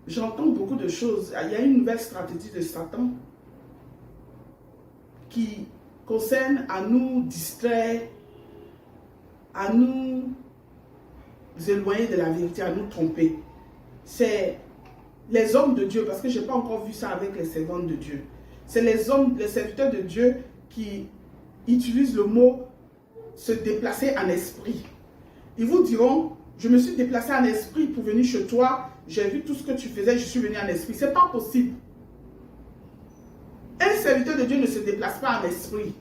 j'entends beaucoup de choses. Il y a une nouvelle stratégie de Satan qui concerne à nous distraire, à nous éloigner de la vérité, à nous tromper. C'est les hommes de Dieu, parce que je n'ai pas encore vu ça avec les servantes de Dieu. C'est les hommes, les serviteurs de Dieu qui utilisent le mot se déplacer en esprit. Ils vous diront, je me suis déplacé en esprit pour venir chez toi, j'ai vu tout ce que tu faisais, je suis venu en esprit. Ce n'est pas possible. Un serviteur de Dieu ne se déplace pas en esprit.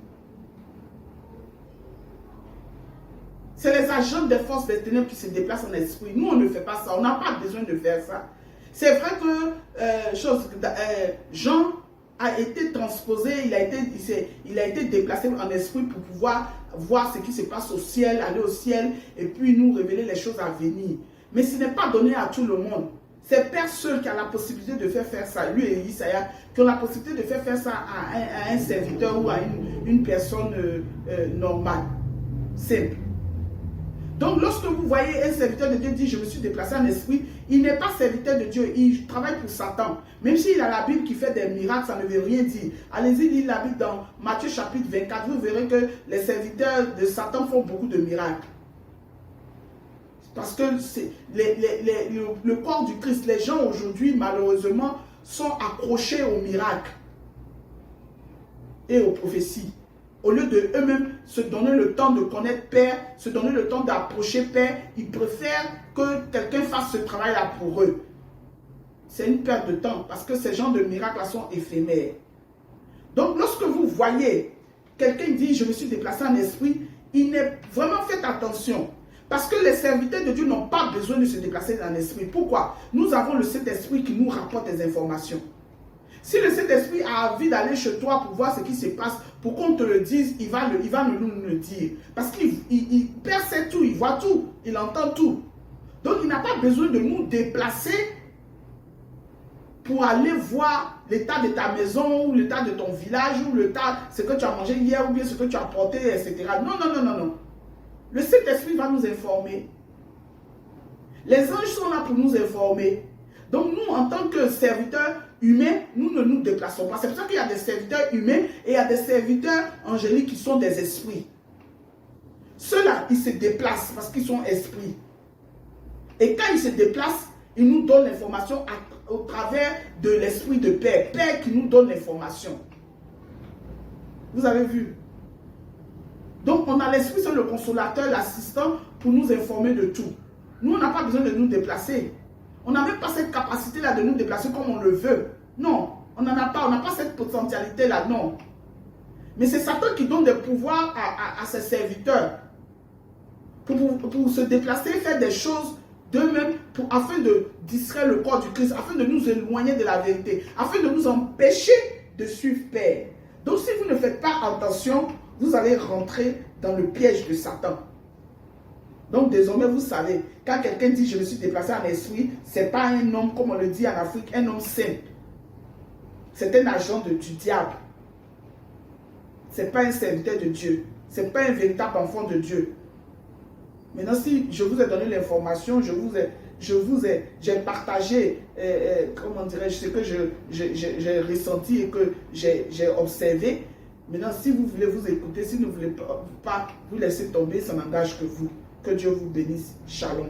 C'est les agents des forces des ténèbres qui se déplacent en esprit. Nous, on ne fait pas ça. On n'a pas besoin de faire ça. C'est vrai que Jean a été transposé, il a été déplacé en esprit pour pouvoir voir ce qui se passe au ciel, aller au ciel et puis nous révéler les choses à venir. Mais ce n'est pas donné à tout le monde. C'est Père seul qui a la possibilité de faire ça, lui et Isaïa, qui ont la possibilité de faire ça à un serviteur ou à une personne normale, simple. Donc, lorsque vous voyez un serviteur de Dieu dire « je me suis déplacé en esprit », il n'est pas serviteur de Dieu, il travaille pour Satan. Même s'il a la Bible qui fait des miracles, ça ne veut rien dire. Allez-y lire la Bible dans Matthieu chapitre 24, vous verrez que les serviteurs de Satan font beaucoup de miracles. Parce que le corps du Christ, les gens aujourd'hui, malheureusement, sont accrochés aux miracles et aux prophéties. Au lieu de eux-mêmes se donner le temps de connaître Père, se donner le temps d'approcher Père, ils préfèrent que quelqu'un fasse ce travail-là pour eux. C'est une perte de temps parce que ces genres de miracles sont éphémères. Donc, lorsque vous voyez quelqu'un dire « je me suis déplacé en esprit », il est vraiment faites attention. Parce que les serviteurs de Dieu n'ont pas besoin de se déplacer en esprit. Pourquoi? Nous avons le Saint-Esprit qui nous rapporte des informations. Si le Saint-Esprit a envie d'aller chez toi pour voir ce qui se passe, pour qu'on te le dise, il va nous le dire. Parce qu'il perçoit tout, il voit tout, il entend tout. Donc il n'a pas besoin de nous déplacer pour aller voir l'état de ta maison, ou l'état de ton village, ou l'état, ce que tu as mangé hier, ou bien ce que tu as porté, etc. Non, non, non, non, non. Le Saint-Esprit va nous informer. Les anges sont là pour nous informer. Donc nous, en tant que serviteurs humains, nous ne nous déplaçons pas. C'est pour ça qu'il y a des serviteurs humains et il y a des serviteurs angéliques qui sont des esprits. Ceux-là, ils se déplacent parce qu'ils sont esprits. Et quand ils se déplacent, ils nous donnent l'information au travers de l'esprit de Père. Père qui nous donne l'information. Vous avez vu? Donc on a l'esprit, c'est le consolateur, l'assistant pour nous informer de tout. Nous, on n'a pas besoin de nous déplacer. On n'a même pas cette capacité-là de nous déplacer comme on le veut. Non, on n'en a pas. On n'a pas cette potentialité-là, non. Mais c'est Satan qui donne des pouvoirs à ses serviteurs pour se déplacer, faire des choses d'eux-mêmes afin de distraire le corps du Christ, afin de nous éloigner de la vérité, afin de nous empêcher de suivre Père. Donc si vous ne faites pas attention, vous allez rentrer dans le piège de Satan. Donc désormais, vous savez, quand quelqu'un dit « je me suis déplacé en esprit », ce n'est pas un homme, comme on le dit en Afrique, un homme saint. C'est un agent du diable. Ce n'est pas un serviteur de Dieu. Ce n'est pas un véritable enfant de Dieu. Maintenant, si je vous ai donné l'information, j'ai partagé, comment dirais-je, ce que j'ai ressenti et que j'ai observé. Maintenant, si vous voulez vous écouter, si vous ne voulez pas vous laisser tomber, ça n'engage que vous. Que Dieu vous bénisse. Shalom.